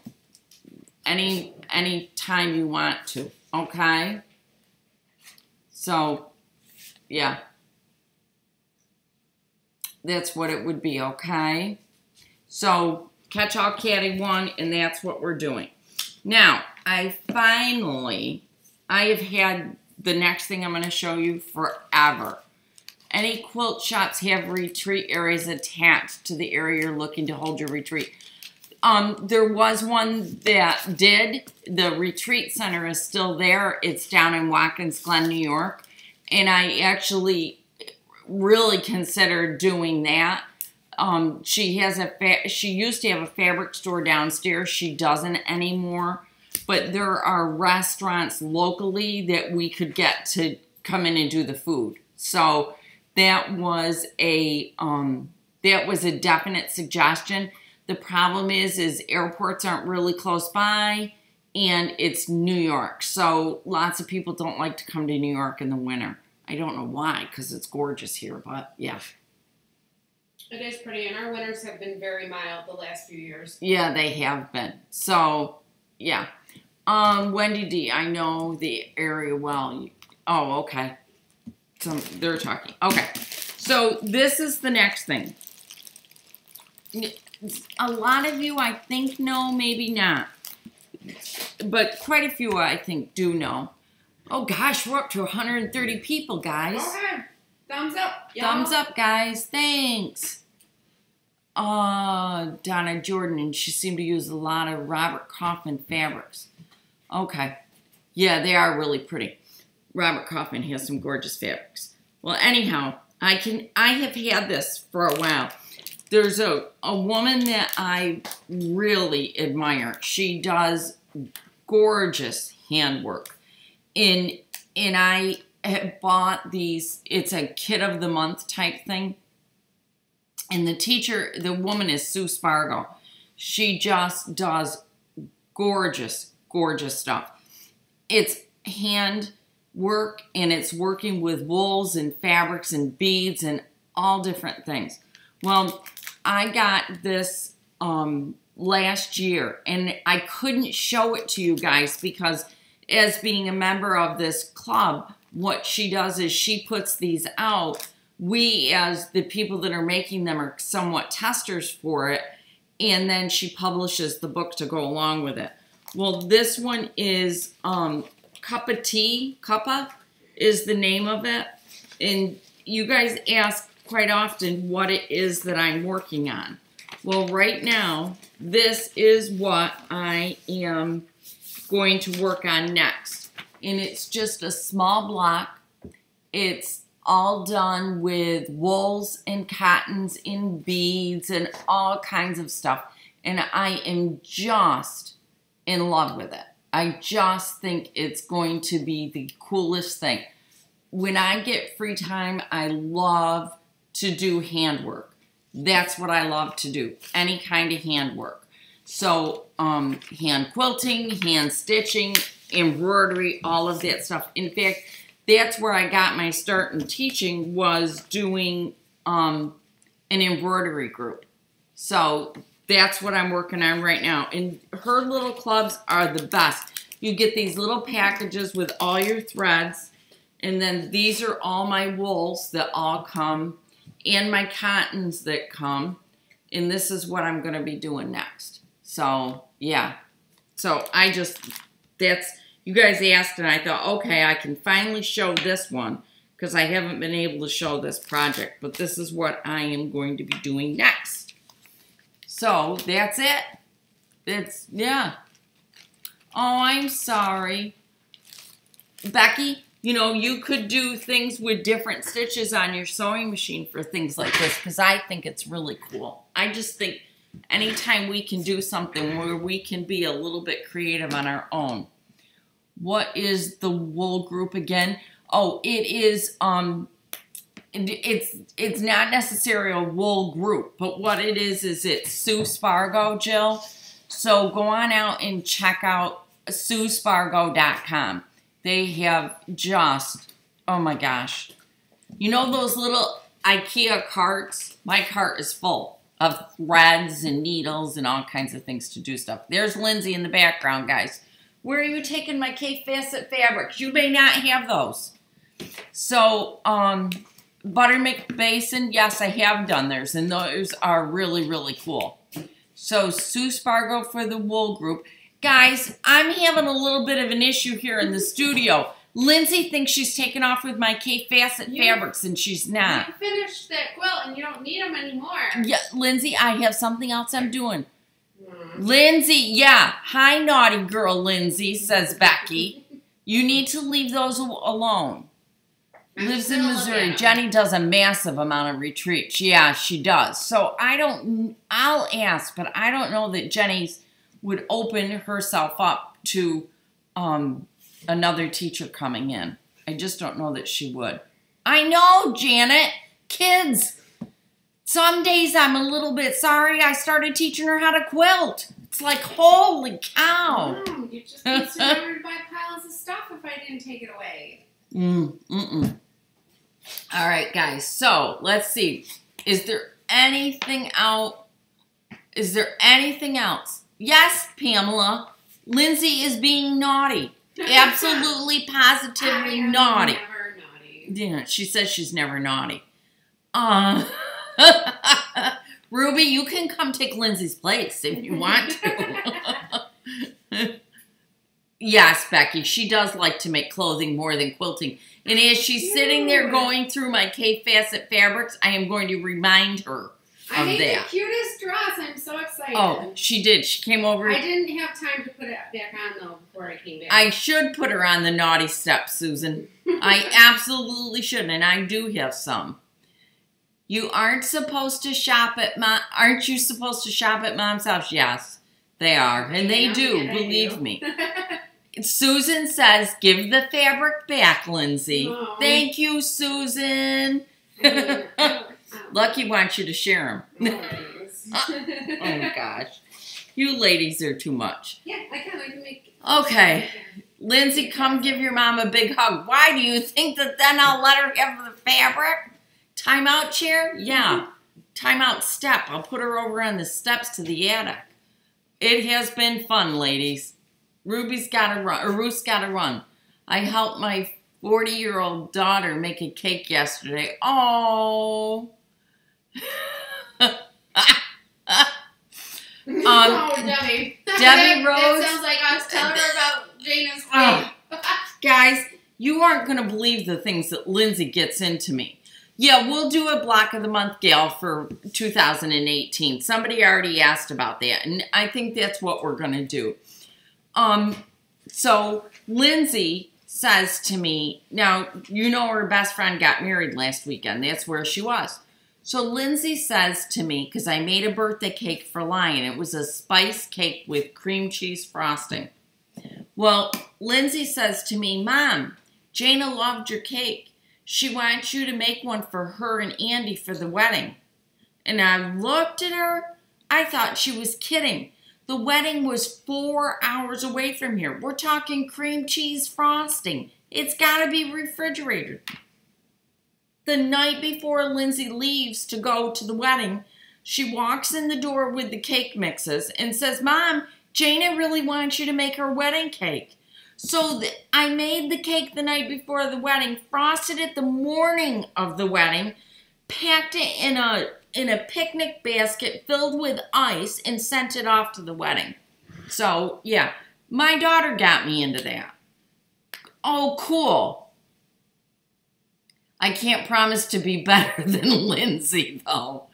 any time you want to, okay? So, yeah. That's what it would be, okay? So, catch-all caddy won, and that's what we're doing. Now, I have had the next thing I'm going to show you forever. Any quilt shops have retreat areas attached to the area you're looking to hold your retreat. There was one that did. The retreat center is still there. It's down in Watkins Glen, New York. And I actually really considered doing that. She used to have a fabric store downstairs. She doesn't anymore. But there are restaurants locally that we could get to come in and do the food. So that was a definite suggestion. The problem is airports aren't really close by, and it's New York. So lots of people don't like to come to New York in the winter. I don't know why, because it's gorgeous here, but yeah. It is pretty, and our winters have been very mild the last few years. Yeah, they have been. So, yeah. Wendy D, I know the area well. Oh, okay. So they're talking. Okay. So this is the next thing. A lot of you, I think, know, maybe not. But quite a few, I think, do know. Oh, gosh, we're up to 130 people, guys. Okay. Thumbs up, y'all. Thumbs up, guys. Thanks. Donna Jordan, and she seemed to use a lot of Robert Kaufman fabrics. Okay. Yeah, they are really pretty. Robert Kaufman has some gorgeous fabrics. Well, anyhow, I have had this for a while. there's a woman that I really admire. She does gorgeous handwork. And I have bought these, it's a kit of the month type thing. And the woman is Sue Spargo. She just does gorgeous, gorgeous stuff. It's hand work, and it's working with wools and fabrics and beads and all different things. Well, I got this last year, and I couldn't show it to you guys because as being a member of this club, what she does is she puts these out. We, as the people that are making them, are somewhat testers for it, and then she publishes the book to go along with it. Well, this one is Cuppa Tea. Cuppa is the name of it. And you guys ask quite often what it is that I'm working on. Well, right now, this is what I am going to work on next. And it's just a small block. It's all done with wools and cottons and beads and all kinds of stuff. And I am just in love with it. I just think it's going to be the coolest thing. When I get free time, I love to do handwork. That's what I love to do, any kind of handwork. So hand quilting, hand stitching, embroidery, all of that stuff. In fact, that's where I got my start in teaching, was doing an embroidery group. So that's what I'm working on right now. And her little clubs are the best. You get these little packages with all your threads. And then these are all my wools that all come, and my cottons that come. And this is what I'm going to be doing next. So, yeah. So, you guys asked, and I thought, okay, I can finally show this one, because I haven't been able to show this project. But this is what I am going to be doing next. So, that's it. Yeah. Oh, I'm sorry. Becky, you know, you could do things with different stitches on your sewing machine for things like this, because I think it's really cool. I just think anytime we can do something where we can be a little bit creative on our own. What is the wool group again? Oh, it is, it's not necessarily a wool group, but what it is it's Sue Spargo, Jill. So go on out and check out SueSpargo.com. They have just, oh my gosh. You know those little IKEA carts? My cart is full of threads and needles and all kinds of things to do stuff. There's Lindsay in the background, guys. Where are you taking my K-Facet fabrics? You may not have those. So, Buttermilk Basin, yes, I have done theirs, and those are really, really cool. So, Sue Spargo for the wool group. Guys, I'm having a little bit of an issue here in the studio. Lindsay thinks she's taken off with my K-Facet fabrics, and she's not. You finished that quilt, and you don't need them anymore. Yeah, Lindsay, I have something else I'm doing. Lindsay, yeah. Hi, naughty girl, Lindsay, says Becky. You need to leave those alone. Lives in Missouri. Jenny does a massive amount of retreats. Yeah, she does. So I'll ask, but I don't know that Jenny's would open herself up to another teacher coming in. I just don't know that she would. I know, Janet. Kids. Some days I'm a little bit sorry I started teaching her how to quilt. It's like, holy cow. You'd just be surrounded by piles of stuff if I didn't take it away. All right, guys. So, let's see. Is there anything out? Is there anything else? Yes, Pamela. Lindsay is being naughty. Absolutely, positively naughty. Never naughty. Yeah, she says she's never naughty. Ruby, you can come take Lindsay's place if you want to. Yes, Becky, she does like to make clothing more than quilting. And as she's sitting there going through my K-Facet fabrics, I am going to remind her of that. I made the cutest dress. I'm so excited. Oh, she did. She came over. I didn't have time to put it back on, though, before I came back. I should put her on the naughty step, Susan. I absolutely should, and I do have some. You aren't supposed to shop at aren't you supposed to shop at Mom's house? Yes, they are. And they do, believe me. Susan says, give the fabric back, Lindsay. Oh. Thank you, Susan. Lucky wants you to share them. Oh, gosh. You ladies are too much. Yeah, I can make... Okay. Lindsay, come give your mom a big hug. Why do you think that then I'll let her have the fabric? Timeout chair? Yeah. Timeout step. I'll put her over on the steps to the attic. It has been fun, ladies. Ruby's got to run, or Ruth's got to run. I helped my 40-year-old daughter make a cake yesterday. Oh. Oh, Debbie. Debbie Rose. That sounds like I was telling her about Jana's cake. Guys, you aren't going to believe the things that Lindsay gets into me. Yeah, we'll do a block of the month, Gail, for 2018. Somebody already asked about that, and I think that's what we're going to do. So Lindsay says to me, now, you know her best friend got married last weekend. That's where she was. So Lindsay says to me, because I made a birthday cake for Lion. It was a spice cake with cream cheese frosting. Well, Lindsay says to me, Mom, Jana loved your cake. She wants you to make one for her and Andy for the wedding. And I looked at her. I thought she was kidding. The wedding was 4 hours away from here. We're talking cream cheese frosting. It's got to be refrigerated. The night before Lindsay leaves to go to the wedding, she walks in the door with the cake mixes and says, Mom, Jana really wants you to make her wedding cake. So I made the cake the night before the wedding, frosted it the morning of the wedding, packed it in a picnic basket filled with ice, and sent it off to the wedding. So, yeah, my daughter got me into that. Oh, cool. I can't promise to be better than Lindsay, though.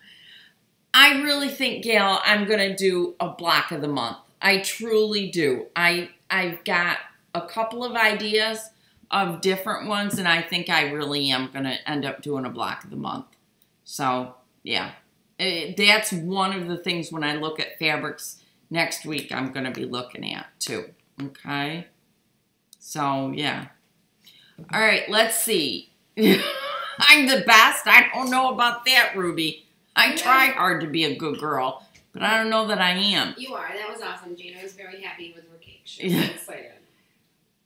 I really think, Gail, I'm going to do a block of the month. I truly do. I've got a couple of ideas of different ones, and I think I really am going to end up doing a block of the month. So, yeah. That's one of the things when I look at fabrics next week I'm going to be looking at, too. Okay? So, yeah. All right, let's see. I'm the best? I don't know about that, Ruby. I try hard to be a good girl, but I don't know that I am. You are. That was awesome, Gina. I was very happy with her cake. She was excited.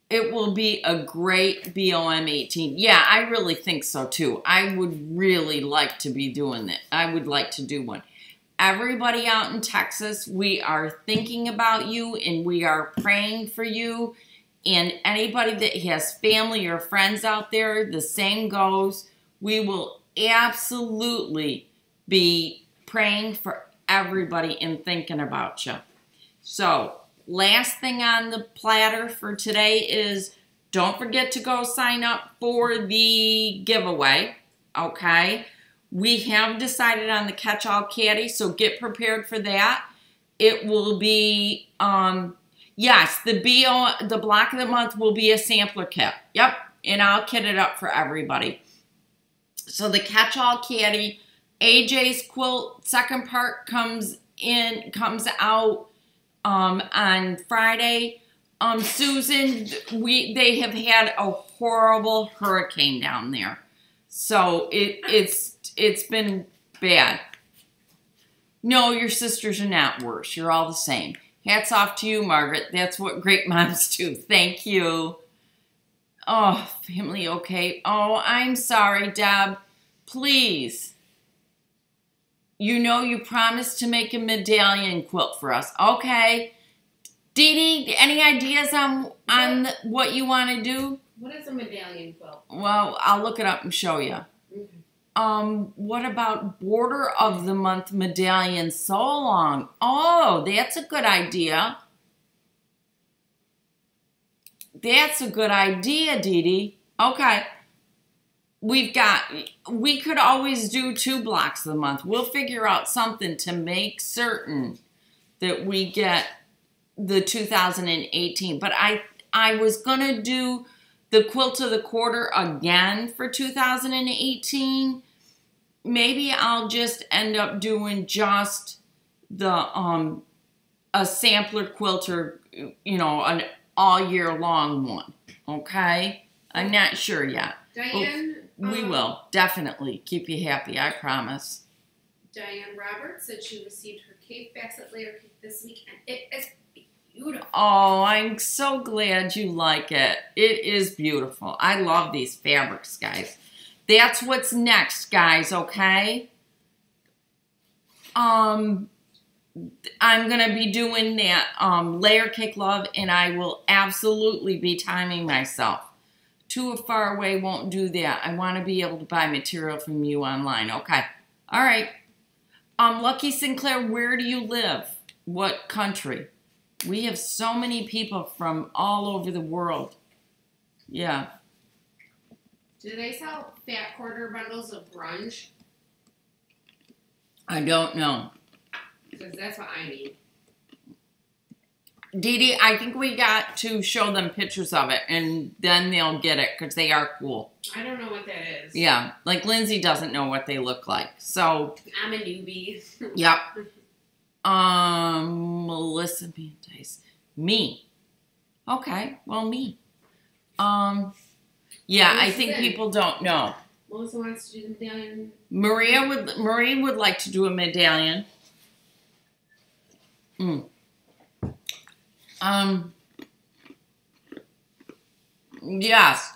It will be a great BOM 18. Yeah, I really think so, too. I would really like to be doing that. I would like to do one. Everybody out in Texas, we are thinking about you, and we are praying for you. And anybody that has family or friends out there, the same goes. We will absolutely be praying for everybody and thinking about you. So, last thing on the platter for today is don't forget to go sign up for the giveaway, okay? We have decided on the catch-all caddy, so get prepared for that. It will be, yes, the block of the month will be a sampler kit. Yep, and I'll kit it up for everybody. So the catch-all caddy, AJ's quilt second part comes out on Friday. Susan, they have had a horrible hurricane down there. So it's been bad. No, your sisters are not worse. You're all the same. Hats off to you, Margaret. That's what great moms do. Thank you. Oh, family okay. Oh, I'm sorry, Deb. Please. You know you promised to make a medallion quilt for us. Okay. Dee Dee, any ideas on what you want to do? What is a medallion quilt? Well, I'll look it up and show you. Okay. What about border of the month medallion sew along? Oh, that's a good idea. That's a good idea, Dee Dee. Okay. We could always do 2 blocks of the month. We'll figure out something to make certain that we get the 2018. But I was going to do the quilt of the quarter again for 2018. maybe I'll just end up doing just the a sampler quilter, you know, an all year long one. Okay, I'm not sure yet. Diane, we will definitely keep you happy. I promise. Diane Roberts said she received her cave basket layer cake this week, and it is beautiful. Oh, I'm so glad you like it. It is beautiful. I love these fabrics, guys. That's what's next, guys, okay? I'm going to be doing that layer cake love, and I will absolutely be timing myself. Too far away won't do that. I want to be able to buy material from you online. Okay. All right. Lucky Sinclair, where do you live? What country? We have so many people from all over the world. Yeah. Do they sell fat quarter bundles of grunge? I don't know. Because that's what I need. Dee Dee, I think we got to show them pictures of it, and then they'll get it, because they are cool. I don't know what that is. Yeah, like Lindsay doesn't know what they look like, so. I'm a newbie. Yep. Melissa Dice. Me. Okay, well, me. Yeah, I think people don't know. Melissa wants to do the medallion. Marie would like to do a medallion. Yes.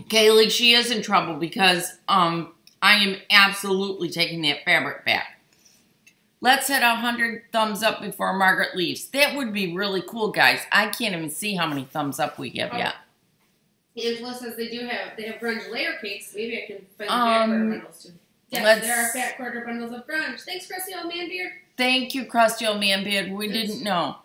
Kaylee, she is in trouble because I am absolutely taking that fabric back. Let's hit 100 thumbs up before Margaret leaves. That would be really cool, guys. I can't even see how many thumbs up we have yet. Angela says they have grunge layer cakes. Maybe I can find the fat quarter bundles too. Yes, there are fat quarter bundles of grunge. Thanks, Crusty Old Man Beard. Thank you, Crusty Old Man Beard. We didn't know.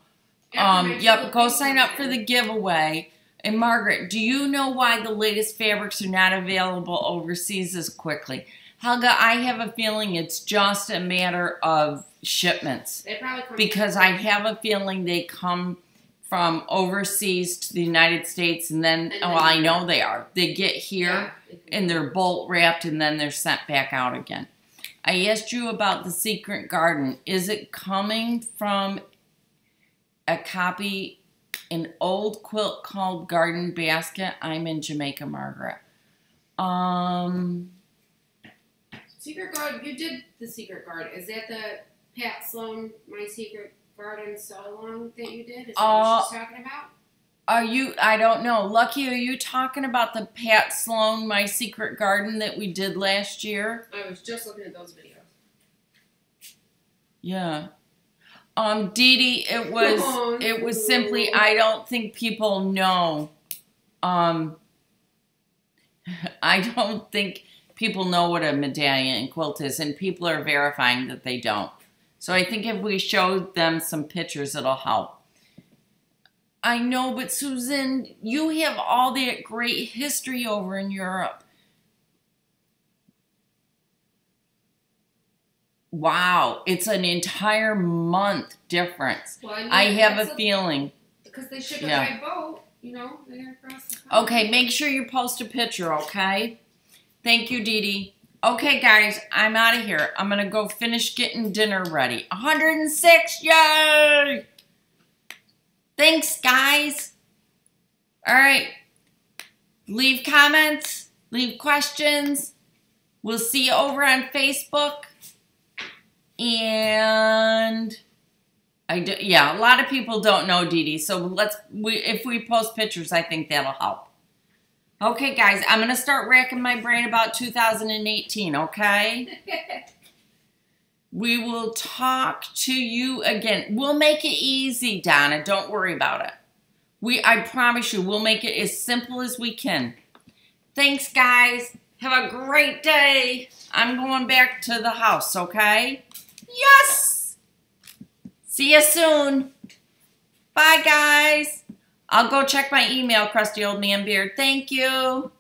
Yep, go sign up for the giveaway. And Margaret, do you know why the latest fabrics are not available overseas as quickly? Helga, I have a feeling it's just a matter of shipments. They probably come because I have a feeling they come from overseas to the United States, and then, I know they are. They get here, and they're bolt wrapped, and then they're sent back out again. I asked you about the Secret Garden. Is it coming from a copy, an old quilt called Garden Basket? I'm in Jamaica, Margaret. Secret Garden, you did the Secret Garden. Is that the Pat Sloan, My Secret Garden so long that you did? Is that what she's talking about? I don't know. Lucky, are you talking about the Pat Sloan, My Secret Garden that we did last year? I was just looking at those videos. Yeah. Dee Dee, it was simply, I don't think people know. I don't think people know what a medallion quilt is, and people are verifying that they don't. So I think if we showed them some pictures, it'll help. I know, but Susan, you have all that great history over in Europe. Wow, it's an entire month difference. Well, I have a feeling. Because they ship it by boat, you know, they're across the country. Okay, make sure you post a picture, okay? Thank you, Dee Dee. Okay, guys, I'm out of here. I'm going to go finish getting dinner ready. 106, yay! Thanks, guys. All right. Leave comments. Leave questions. We'll see you over on Facebook. And a lot of people don't know Dee Dee, so if we post pictures, I think that'll help. Okay, guys, I'm going to start racking my brain about 2018, okay? We will talk to you again. We'll make it easy, Donna. Don't worry about it. I promise you, we'll make it as simple as we can. Thanks, guys. Have a great day. I'm going back to the house, okay? Yes! See you soon. Bye, guys. I'll go check my email, Crusty Old Man Beard. Thank you.